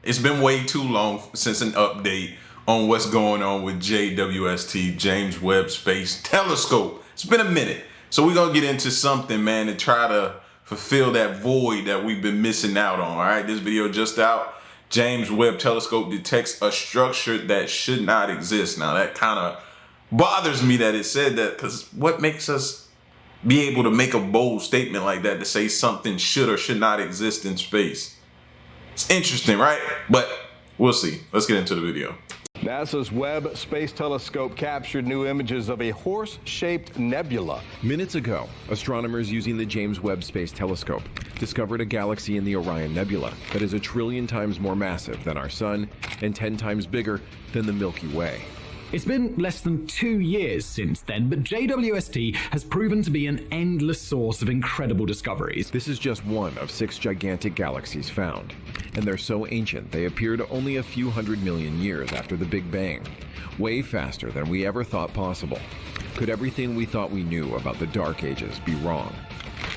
It's been way too long since an update on what's going on with JWST, James Webb Space Telescope. It's been a minute. So we're going to get into something, man, to try to fulfill that void that we've been missing out on. All right, this video just out. James Webb Telescope detects a structure that should not exist. Now, that kind of bothers me that it said that, because what makes us be able to make a bold statement like that to say something should or should not exist in space? It's interesting, right? But we'll see. Let's get into the video. NASA's Webb Space Telescope captured new images of a horse-shaped nebula. Minutes ago, astronomers using the James Webb Space Telescope discovered a galaxy in the Orion Nebula that is 1 trillion times more massive than our Sun and 10 times bigger than the Milky Way. It's been less than 2 years since then, but JWST has proven to be an endless source of incredible discoveries. This is just one of 6 gigantic galaxies found, and they're so ancient they appeared only a few 100 million years after the Big Bang, way faster than we ever thought possible. Could everything we thought we knew about the Dark Ages be wrong?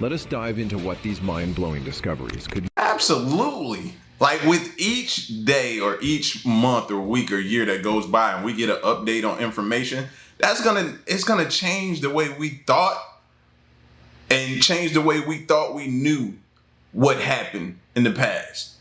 Let us dive into what these mind-blowing discoveries could. Absolutely. Like with each day or each month or week or year that goes by and we get an update on information, it's gonna change the way we thought and change the way we thought we knew what happened in the past.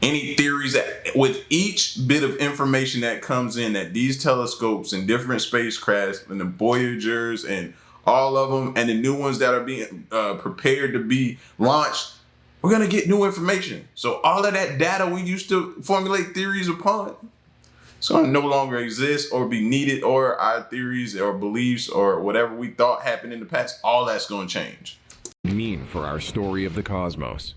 Any theories that with each bit of information that comes in, that these telescopes and different spacecrafts and the Voyagers and all of them and the new ones that are being prepared to be launched, we're going to get new information. So all of that data we used to formulate theories upon, it's going to no longer exist or be needed, or our theories or beliefs or whatever we thought happened in the past, all that's going to change. Mean for our story of the cosmos.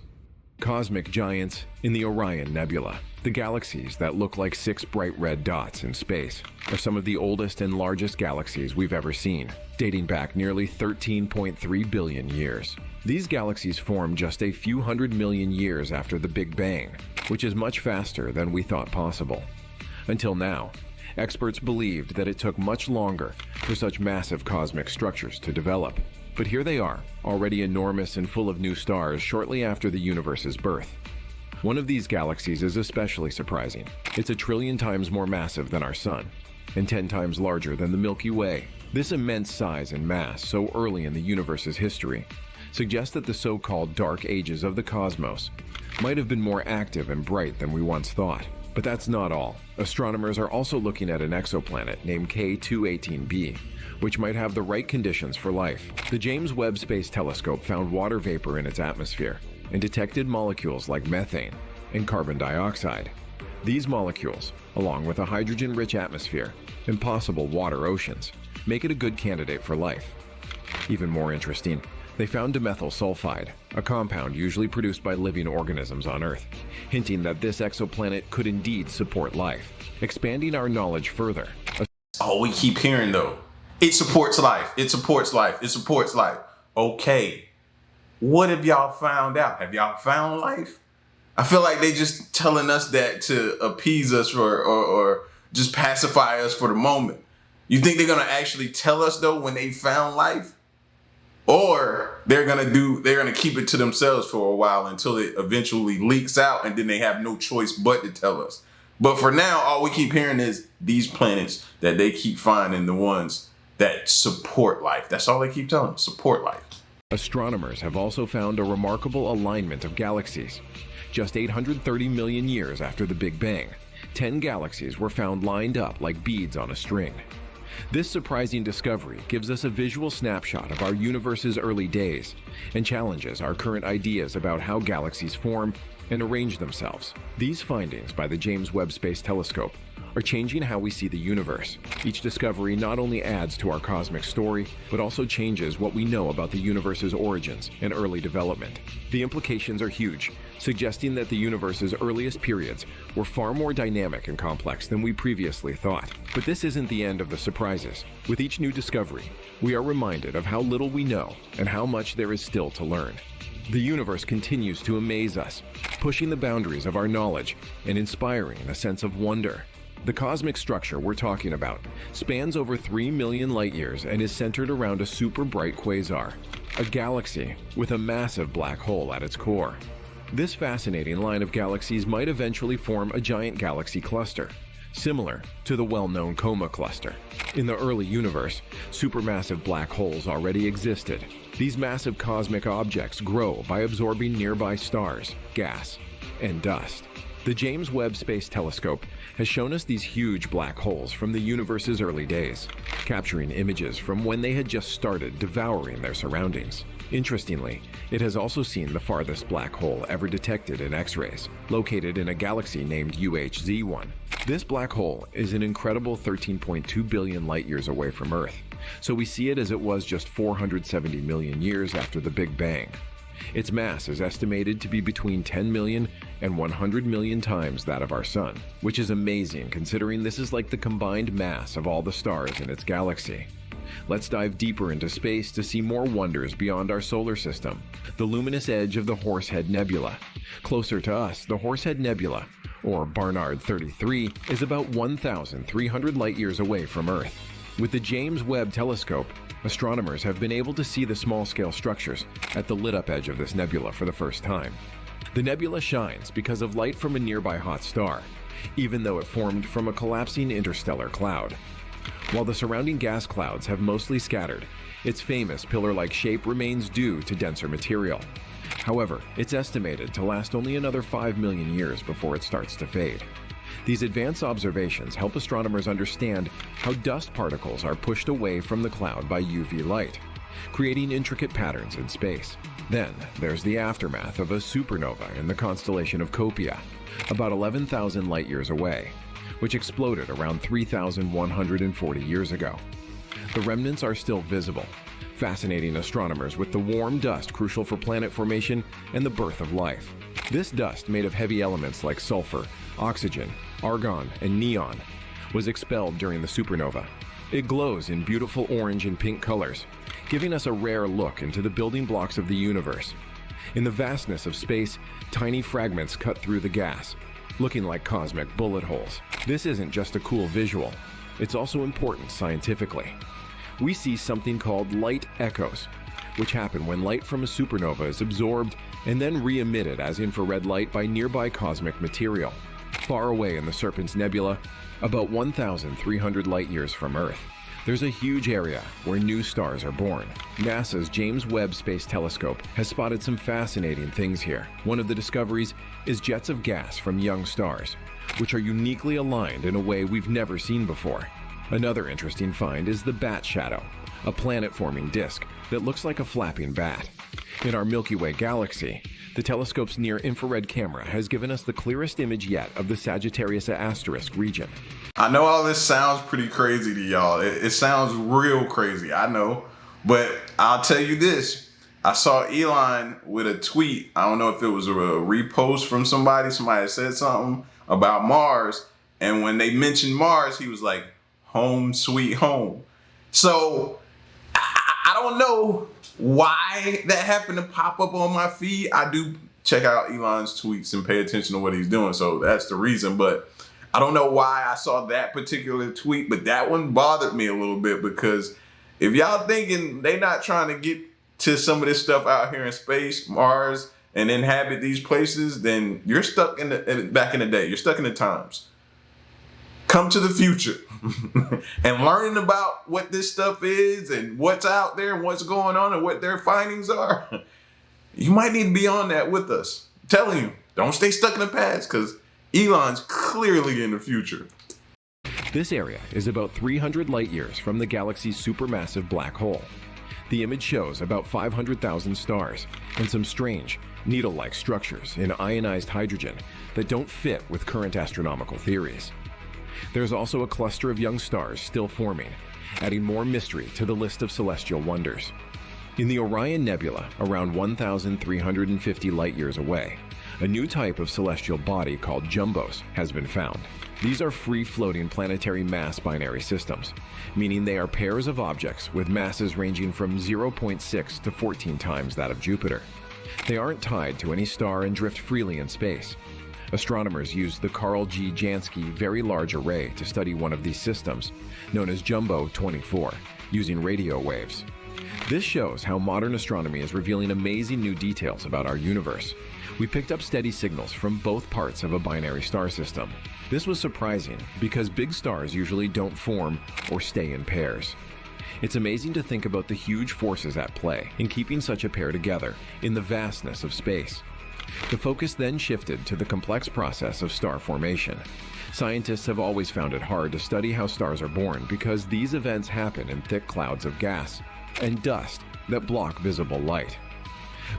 Cosmic giants in the Orion Nebula, the galaxies that look like 6 bright red dots in space, are some of the oldest and largest galaxies we've ever seen, dating back nearly 13.3 billion years. These galaxies formed just a few 100 million years after the Big Bang, which is much faster than we thought possible. Until now, experts believed that it took much longer for such massive cosmic structures to develop. But here they are, already enormous and full of new stars shortly after the universe's birth. One of these galaxies is especially surprising. It's 1 trillion times more massive than our Sun, and 10 times larger than the Milky Way. This immense size and mass so early in the universe's history suggests that the so-called Dark Ages of the cosmos might have been more active and bright than we once thought. But that's not all. Astronomers are also looking at an exoplanet named K218b, which might have the right conditions for life. The James Webb Space Telescope found water vapor in its atmosphere and detected molecules like methane and carbon dioxide. These molecules, along with a hydrogen-rich atmosphere and possible water oceans, make it a good candidate for life. Even more interesting, they found dimethyl sulfide, a compound usually produced by living organisms on Earth, hinting that this exoplanet could indeed support life. Expanding our knowledge further. Oh, we keep hearing though, it supports life, it supports life, it supports life. Okay, what have y'all found out? Have y'all found life? I feel like they just telling us that to appease us or just pacify us for the moment. You think they're gonna actually tell us though when they found life? Or they're gonna keep it to themselves for a while until it eventually leaks out and then they have no choice but to tell us. But for now, all we keep hearing is these planets that they keep finding, the ones that support life. That's all they keep telling us, support life. Astronomers have also found a remarkable alignment of galaxies. Just 830 million years after the Big Bang, 10 galaxies were found lined up like beads on a string. This surprising discovery gives us a visual snapshot of our universe's early days and challenges our current ideas about how galaxies form and arrange themselves. These findings by the James Webb Space Telescope are changing how we see the universe. Each discovery not only adds to our cosmic story, but also changes what we know about the universe's origins and early development. The implications are huge, suggesting that the universe's earliest periods were far more dynamic and complex than we previously thought. But this isn't the end of the surprises. With each new discovery, we are reminded of how little we know and how much there is still to learn. The universe continues to amaze us, pushing the boundaries of our knowledge and inspiring a sense of wonder. The cosmic structure we're talking about spans over 3 million light years and is centered around a super bright quasar, a galaxy with a massive black hole at its core. This fascinating line of galaxies might eventually form a giant galaxy cluster, similar to the well-known Coma cluster. In the early universe, supermassive black holes already existed. These massive cosmic objects grow by absorbing nearby stars, gas, and dust. The James Webb Space Telescope has shown us these huge black holes from the universe's early days, capturing images from when they had just started devouring their surroundings. Interestingly, it has also seen the farthest black hole ever detected in X-rays, located in a galaxy named UHZ-1. This black hole is an incredible 13.2 billion light-years away from Earth, so we see it as it was just 470 million years after the Big Bang. Its mass is estimated to be between 10 million and 100 million times that of our Sun, which is amazing considering this is like the combined mass of all the stars in its galaxy. Let's dive deeper into space to see more wonders beyond our solar system. The luminous edge of the Horsehead Nebula. Closer to us, the Horsehead Nebula, or Barnard 33, is about 1,300 light-years away from Earth. With the James Webb Telescope, astronomers have been able to see the small-scale structures at the lit-up edge of this nebula for the first time. The nebula shines because of light from a nearby hot star, even though it formed from a collapsing interstellar cloud. While the surrounding gas clouds have mostly scattered, its famous pillar-like shape remains due to denser material. However, it's estimated to last only another 5 million years before it starts to fade. These advanced observations help astronomers understand how dust particles are pushed away from the cloud by UV light, creating intricate patterns in space. Then, there's the aftermath of a supernova in the constellation of Copia, about 11,000 light-years away, which exploded around 3,140 years ago. The remnants are still visible, fascinating astronomers with the warm dust crucial for planet formation and the birth of life. This dust, made of heavy elements like sulfur, oxygen, argon, and neon, was expelled during the supernova. It glows in beautiful orange and pink colors, giving us a rare look into the building blocks of the universe. In the vastness of space, tiny fragments cut through the gas, looking like cosmic bullet holes. This isn't just a cool visual, it's also important scientifically. We see something called light echoes, which happen when light from a supernova is absorbed and then re-emitted as infrared light by nearby cosmic material. Far away in the Serpens Nebula, about 1,300 light-years from Earth, there's a huge area where new stars are born. NASA's James Webb Space Telescope has spotted some fascinating things here. One of the discoveries is jets of gas from young stars, which are uniquely aligned in a way we've never seen before. Another interesting find is the Bat Shadow, a planet-forming disk that looks like a flapping bat. In our Milky Way galaxy, the telescope's near-infrared camera has given us the clearest image yet of the Sagittarius Asterisk region. I know all this sounds pretty crazy to y'all. It sounds real crazy, I know. But I'll tell you this. I saw Elon with a tweet. I don't know if it was a repost from somebody. Somebody had said something about Mars. And when they mentioned Mars, he was like, home sweet home. So I don't know why that happened to pop up on my feed. I do check out Elon's tweets and pay attention to what he's doing. So that's the reason. But I don't know why I saw that particular tweet, but that one bothered me a little bit, because if y'all thinking they not trying to get to some of this stuff out here in space, Mars, and inhabit these places, then you're stuck in the back in the day. You're stuck in the times. Come to the future and learning about what this stuff is and what's out there and what's going on and what their findings are. You might need to be on that with us. I'm telling you, don't stay stuck in the past, because Elon's clearly in the future. This area is about 300 light-years from the galaxy's supermassive black hole. The image shows about 500,000 stars and some strange, needle-like structures in ionized hydrogen that don't fit with current astronomical theories. There's also a cluster of young stars still forming, adding more mystery to the list of celestial wonders. In the Orion Nebula, around 1,350 light-years away, a new type of celestial body called jumbos has been found. These are free-floating planetary mass binary systems, meaning they are pairs of objects with masses ranging from 0.6 to 14 times that of Jupiter. They aren't tied to any star and drift freely in space. Astronomers used the Carl G. Jansky Very Large Array to study one of these systems, known as Jumbo 24, using radio waves. This shows how modern astronomy is revealing amazing new details about our universe. We picked up steady signals from both parts of a binary star system. This was surprising because big stars usually don't form or stay in pairs. It's amazing to think about the huge forces at play in keeping such a pair together in the vastness of space. The focus then shifted to the complex process of star formation. Scientists have always found it hard to study how stars are born because these events happen in thick clouds of gas and dust that block visible light.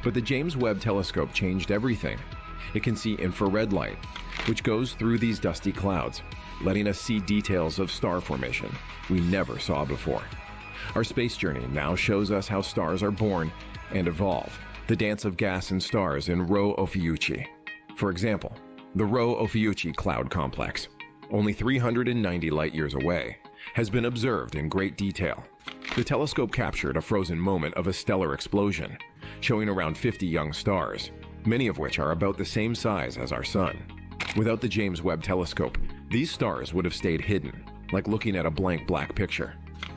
But the James Webb Telescope changed everything. It can see infrared light, which goes through these dusty clouds, letting us see details of star formation we never saw before. Our space journey now shows us how stars are born and evolve, the dance of gas and stars in Rho Ophiuchi. For example, the Rho Ophiuchi cloud complex, only 390 light-years away, has been observed in great detail. The telescope captured a frozen moment of a stellar explosion, showing around 50 young stars, many of which are about the same size as our Sun. Without the James Webb Telescope, these stars would have stayed hidden, like looking at a blank black picture.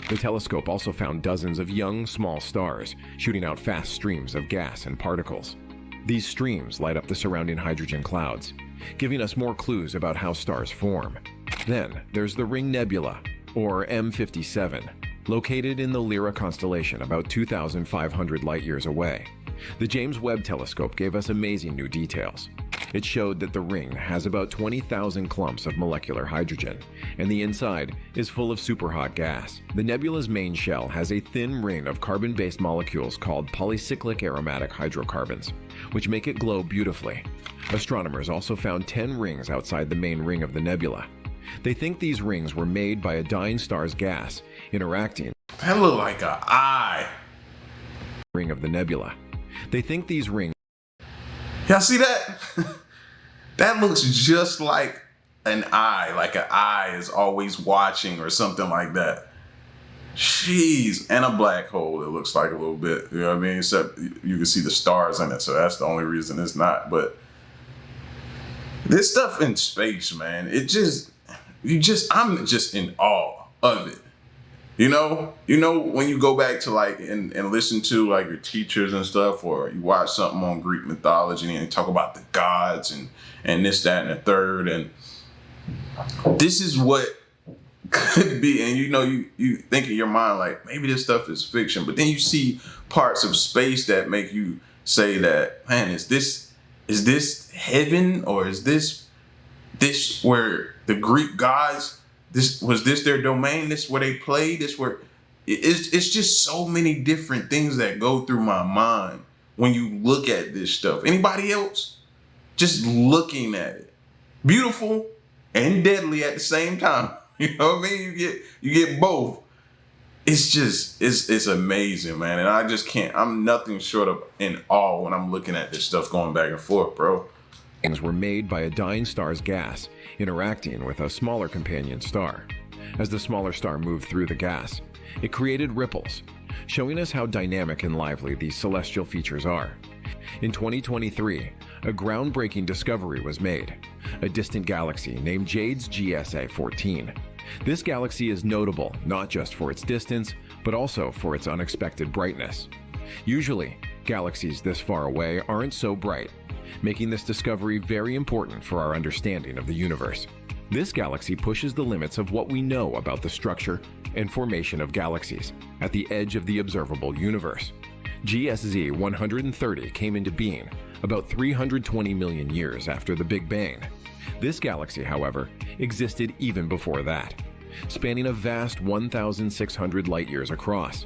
The telescope also found dozens of young, small stars shooting out fast streams of gas and particles. These streams light up the surrounding hydrogen clouds, giving us more clues about how stars form. Then there's the Ring Nebula, or M57, located in the Lyra constellation about 2,500 light-years away. The James Webb Telescope gave us amazing new details. It showed that the ring has about 20,000 clumps of molecular hydrogen, and the inside is full of superhot gas. The nebula's main shell has a thin ring of carbon-based molecules called polycyclic aromatic hydrocarbons, which make it glow beautifully. Astronomers also found 10 rings outside the main ring of the nebula. They think these rings were made by a dying star's gas interacting. That look like an eye. Ring of the nebula. They think these rings. Y'all see that? That looks just like an eye is always watching or something like that. Jeez, and a black hole, it looks like a little bit, you know what I mean? Except you can see the stars in it, so that's the only reason it's not. But this stuff in space, man, I'm just in awe of it. You know, when you go back to like and listen to like your teachers and stuff, or you watch something on Greek mythology and they talk about the gods and this, that, and the third, and this is what could be. And you think in your mind like maybe this stuff is fiction, but then you see parts of space that make you say that, man, is this heaven, or is this where the Greek gods? Was this their domain? This where they play? This where it's just so many different things that go through my mind when you look at this stuff. Anybody else? Just looking at it. Beautiful and deadly at the same time. You know what I mean? You get both. It's amazing, man. And I just can't, I'm nothing short of in awe when I'm looking at this stuff going back and forth, bro. Rings were made by a dying star's gas interacting with a smaller companion star. As the smaller star moved through the gas, it created ripples, showing us how dynamic and lively these celestial features are. In 2023, a groundbreaking discovery was made, a distant galaxy named Jade's GSA 14. This galaxy is notable not just for its distance, but also for its unexpected brightness. Usually, galaxies this far away aren't so bright, making this discovery very important for our understanding of the universe. This galaxy pushes the limits of what we know about the structure and formation of galaxies at the edge of the observable universe. GSZ 130 came into being about 320 million years after the Big Bang. This galaxy, however, existed even before that, spanning a vast 1,600 light-years across.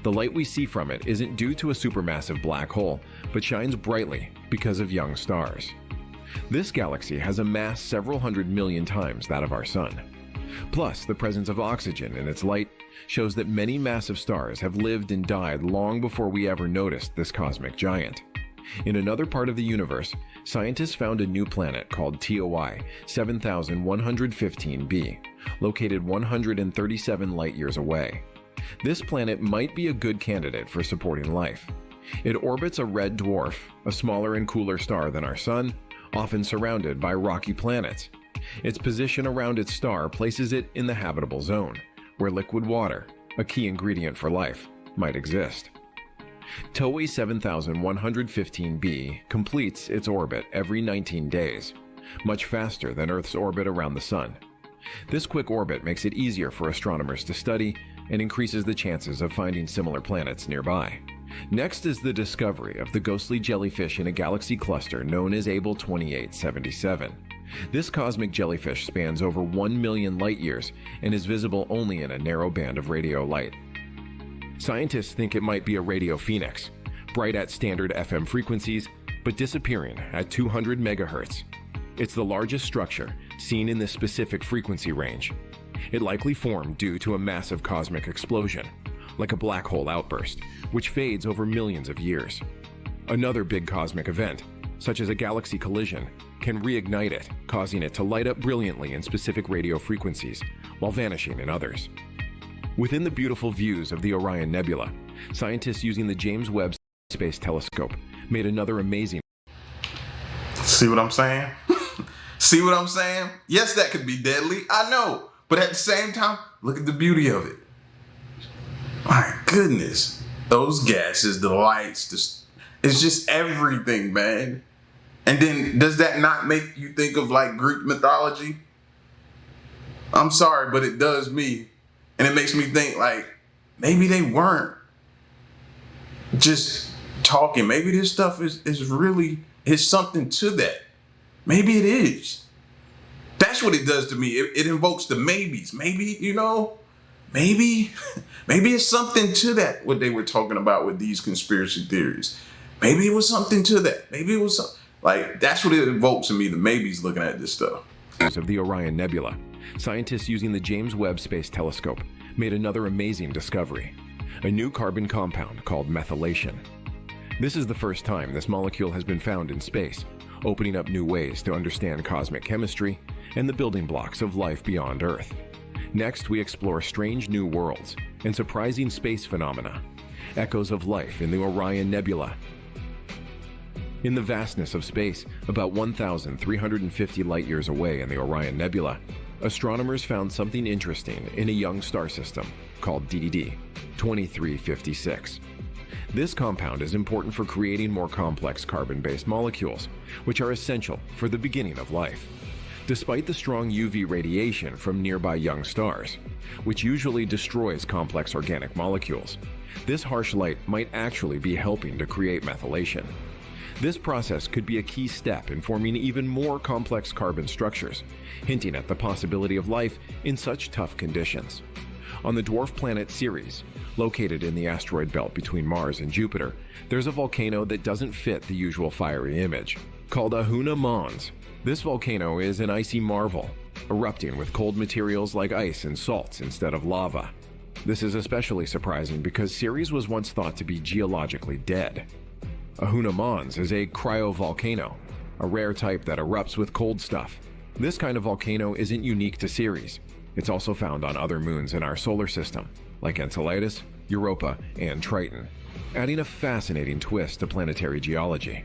The light we see from it isn't due to a supermassive black hole, but shines brightly because of young stars. This galaxy has a mass several hundred million times that of our Sun. Plus, the presence of oxygen in its light shows that many massive stars have lived and died long before we ever noticed this cosmic giant. In another part of the universe, scientists found a new planet called TOI 7115b, located 137 light-years away. This planet might be a good candidate for supporting life. It orbits a red dwarf, a smaller and cooler star than our Sun, often surrounded by rocky planets. Its position around its star places it in the habitable zone, where liquid water, a key ingredient for life, might exist. TOE 7115b completes its orbit every 19 days, much faster than Earth's orbit around the Sun. This quick orbit makes it easier for astronomers to study and increases the chances of finding similar planets nearby. Next is the discovery of the ghostly jellyfish in a galaxy cluster known as Able 2877. This cosmic jellyfish spans over 1 million light-years and is visible only in a narrow band of radio light. Scientists think it might be a radio phoenix, bright at standard FM frequencies, but disappearing at 200 megahertz. It's the largest structure seen in this specific frequency range. It likely formed due to a massive cosmic explosion, like a black hole outburst, which fades over millions of years. Another big cosmic event, such as a galaxy collision, can reignite it, causing it to light up brilliantly in specific radio frequencies, while vanishing in others. Within the beautiful views of the Orion Nebula, scientists using the James Webb Space Telescope made another amazing... See what I'm saying? See what I'm saying? Yes, that could be deadly, I know. But at the same time, look at the beauty of it. My goodness. Those gases, the lights, it's just everything, man. And then, does that not make you think of like Greek mythology? I'm sorry, but it does me. And it makes me think like, maybe they weren't just talking. Maybe this stuff is something to that. Maybe it is. That's what it does to me. It invokes the maybes. Maybe, maybe it's something to that, what they were talking about with these conspiracy theories. Maybe it was something to that. Maybe it was like, that's what it invokes in me, the maybes looking at this stuff. Of the Orion Nebula, scientists using the James Webb Space Telescope made another amazing discovery, a new carbon compound called methylation. This is the first time this molecule has been found in space, opening up new ways to understand cosmic chemistry and the building blocks of life beyond Earth. Next, we explore strange new worlds and surprising space phenomena, echoes of life in the Orion Nebula. In the vastness of space, about 1,350 light-years away in the Orion Nebula, astronomers found something interesting in a young star system called DDD 2356. This compound is important for creating more complex carbon-based molecules, which are essential for the beginning of life. Despite the strong UV radiation from nearby young stars, which usually destroys complex organic molecules, this harsh light might actually be helping to create methylation. This process could be a key step in forming even more complex carbon structures, hinting at the possibility of life in such tough conditions. On the dwarf planet Ceres, located in the asteroid belt between Mars and Jupiter, there's a volcano that doesn't fit the usual fiery image, called Ahuna Mons. This volcano is an icy marvel, erupting with cold materials like ice and salts instead of lava. This is especially surprising because Ceres was once thought to be geologically dead. Ahuna Mons is a cryovolcano, a rare type that erupts with cold stuff. This kind of volcano isn't unique to Ceres. It's also found on other moons in our solar system, like Enceladus, Europa, and Triton, adding a fascinating twist to planetary geology.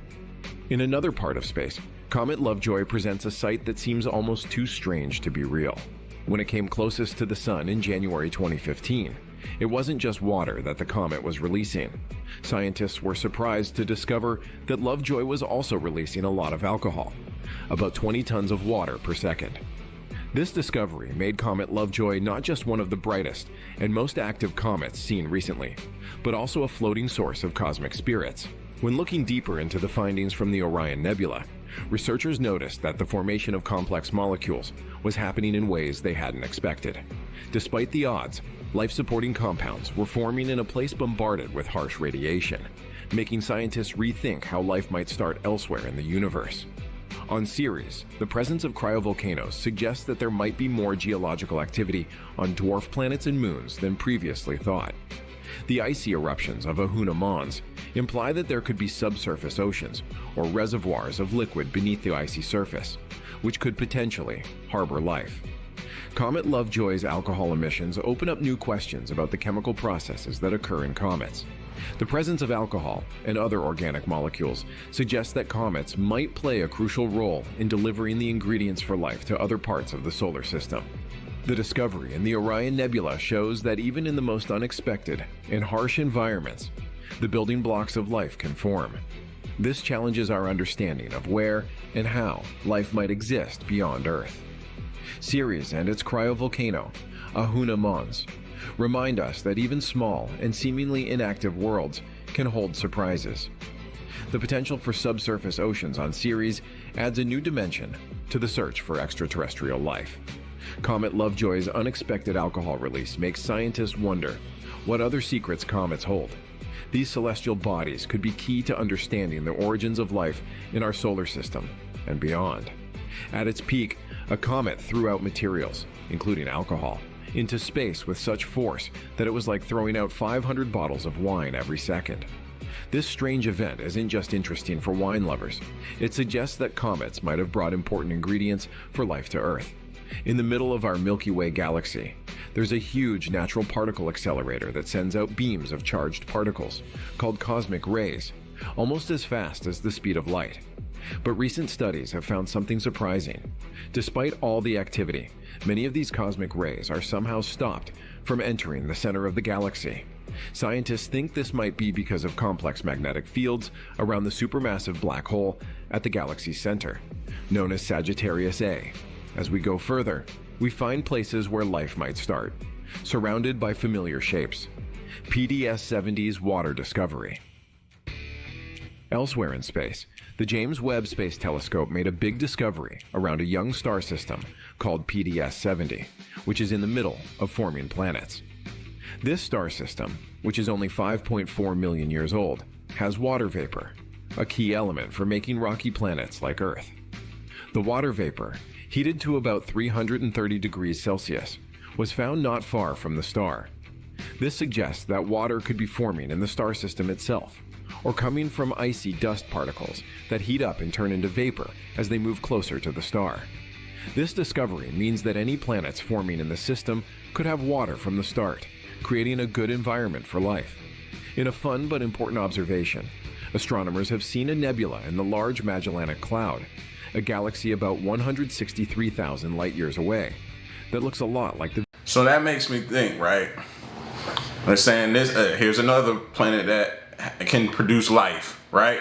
In another part of space, Comet Lovejoy presents a sight that seems almost too strange to be real. When it came closest to the Sun in January 2015, it wasn't just water that the comet was releasing. Scientists were surprised to discover that Lovejoy was also releasing a lot of alcohol, about 20 tons of water per second. This discovery made Comet Lovejoy not just one of the brightest and most active comets seen recently, but also a floating source of cosmic spirits. When looking deeper into the findings from the Orion Nebula, researchers noticed that the formation of complex molecules was happening in ways they hadn't expected. Despite the odds, life-supporting compounds were forming in a place bombarded with harsh radiation, making scientists rethink how life might start elsewhere in the universe. On Ceres, the presence of cryovolcanoes suggests that there might be more geological activity on dwarf planets and moons than previously thought. The icy eruptions of Ahuna Mons imply that there could be subsurface oceans or reservoirs of liquid beneath the icy surface, which could potentially harbor life. Comet Lovejoy's alcohol emissions open up new questions about the chemical processes that occur in comets. The presence of alcohol and other organic molecules suggests that comets might play a crucial role in delivering the ingredients for life to other parts of the solar system. The discovery in the Orion Nebula shows that even in the most unexpected and harsh environments, the building blocks of life can form. This challenges our understanding of where and how life might exist beyond Earth. Ceres and its cryovolcano, Ahuna Mons, remind us that even small and seemingly inactive worlds can hold surprises. The potential for subsurface oceans on Ceres adds a new dimension to the search for extraterrestrial life. Comet Lovejoy's unexpected alcohol release makes scientists wonder what other secrets comets hold. These celestial bodies could be key to understanding the origins of life in our solar system and beyond. At its peak, a comet threw out materials, including alcohol, into space with such force that it was like throwing out 500 bottles of wine every second. This strange event isn't just interesting for wine lovers. It suggests that comets might have brought important ingredients for life to Earth. In the middle of our Milky Way galaxy, there's a huge natural particle accelerator that sends out beams of charged particles, called cosmic rays, almost as fast as the speed of light. But recent studies have found something surprising. Despite all the activity, many of these cosmic rays are somehow stopped from entering the center of the galaxy. Scientists think this might be because of complex magnetic fields around the supermassive black hole at the galaxy's center, known as Sagittarius A. As we go further, we find places where life might start, surrounded by familiar shapes. PDS-70's water discovery. Elsewhere in space, the James Webb Space Telescope made a big discovery around a young star system called PDS-70, which is in the middle of forming planets. This star system, which is only 5.4 million years old, has water vapor, a key element for making rocky planets like Earth. The water vapor, heated to about 330 degrees Celsius, was found not far from the star. This suggests that water could be forming in the star system itself, or coming from icy dust particles that heat up and turn into vapor as they move closer to the star. This discovery means that any planets forming in the system could have water from the start, creating a good environment for life. In a fun but important observation, astronomers have seen a nebula in the Large Magellanic Cloud, a galaxy about 163,000 light-years away, that looks a lot like the... So that makes me think, right? They're saying this, here's another planet that can produce life, right?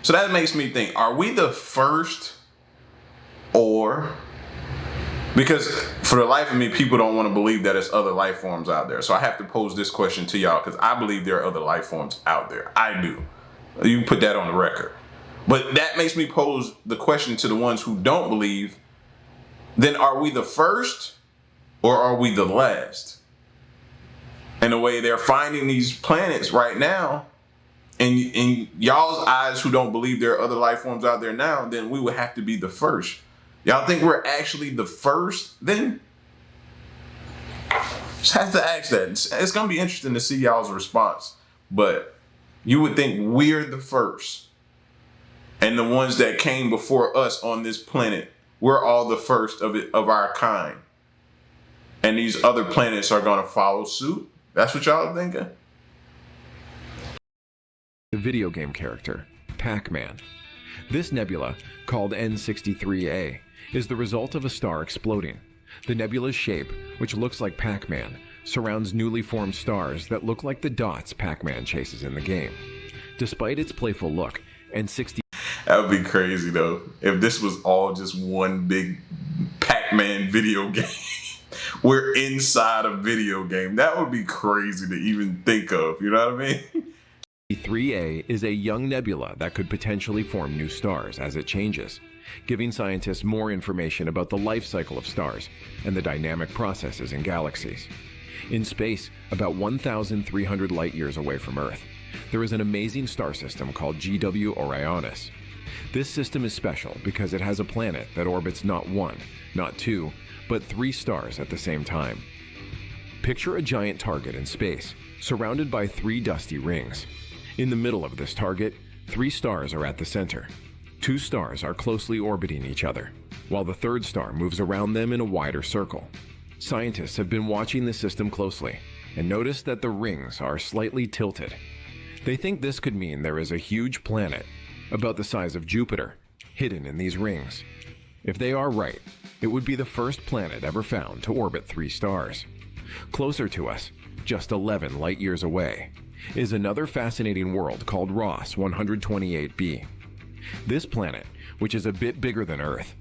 So that makes me think, are we the first, or... Because for the life of me, people don't want to believe that there's other life forms out there. So I have to pose this question to y'all, because I believe there are other life forms out there. I do. You can put that on the record. But that makes me pose the question to the ones who don't believe, then are we the first or are we the last? And the way they're finding these planets right now, in y'all's eyes who don't believe there are other life forms out there now, then we would have to be the first. Y'all think we're actually the first then? Just have to ask that. It's going to be interesting to see y'all's response. But you would think we're the first. And the ones that came before us on this planet, we're all the first of our kind. And these other planets are going to follow suit? That's what y'all thinking? The video game character, Pac-Man. This nebula, called N63A, is the result of a star exploding. The nebula's shape, which looks like Pac-Man, surrounds newly formed stars that look like the dots Pac-Man chases in the game. Despite its playful look, N60... That would be crazy, though, if this was all just one big Pac-Man video game. We're inside a video game. That would be crazy to even think of, you know what I mean? 3A is a young nebula that could potentially form new stars as it changes, giving scientists more information about the life cycle of stars and the dynamic processes in galaxies. In space, about 1,300 light-years away from Earth, there is an amazing star system called GW Orionis. This system is special because it has a planet that orbits not one, not two, but 3 stars at the same time. Picture a giant target in space, surrounded by 3 dusty rings. In the middle of this target, 3 stars are at the center. 2 stars are closely orbiting each other, while the 3rd star moves around them in a wider circle. Scientists have been watching the system closely and noticed that the rings are slightly tilted. They think this could mean there is a huge planet, about the size of Jupiter, hidden in these rings. If they are right, it would be the first planet ever found to orbit 3 stars. Closer to us, just 11 light-years away, is another fascinating world called Ross 128b. This planet, which is a bit bigger than Earth,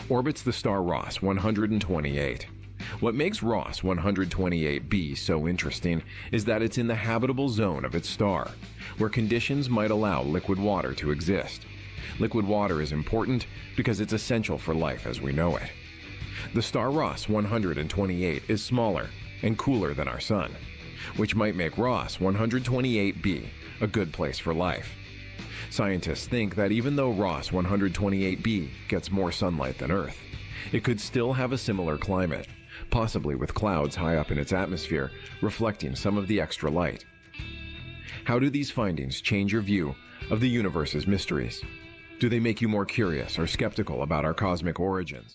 orbits the star Ross 128. What makes Ross 128b so interesting is that it's in the habitable zone of its star, where conditions might allow liquid water to exist. Liquid water is important because it's essential for life as we know it. The star Ross 128 is smaller and cooler than our Sun, which might make Ross 128b a good place for life. Scientists think that even though Ross 128b gets more sunlight than Earth, it could still have a similar climate, possibly with clouds high up in its atmosphere reflecting some of the extra light. How do these findings change your view of the universe's mysteries? Do they make you more curious or skeptical about our cosmic origins?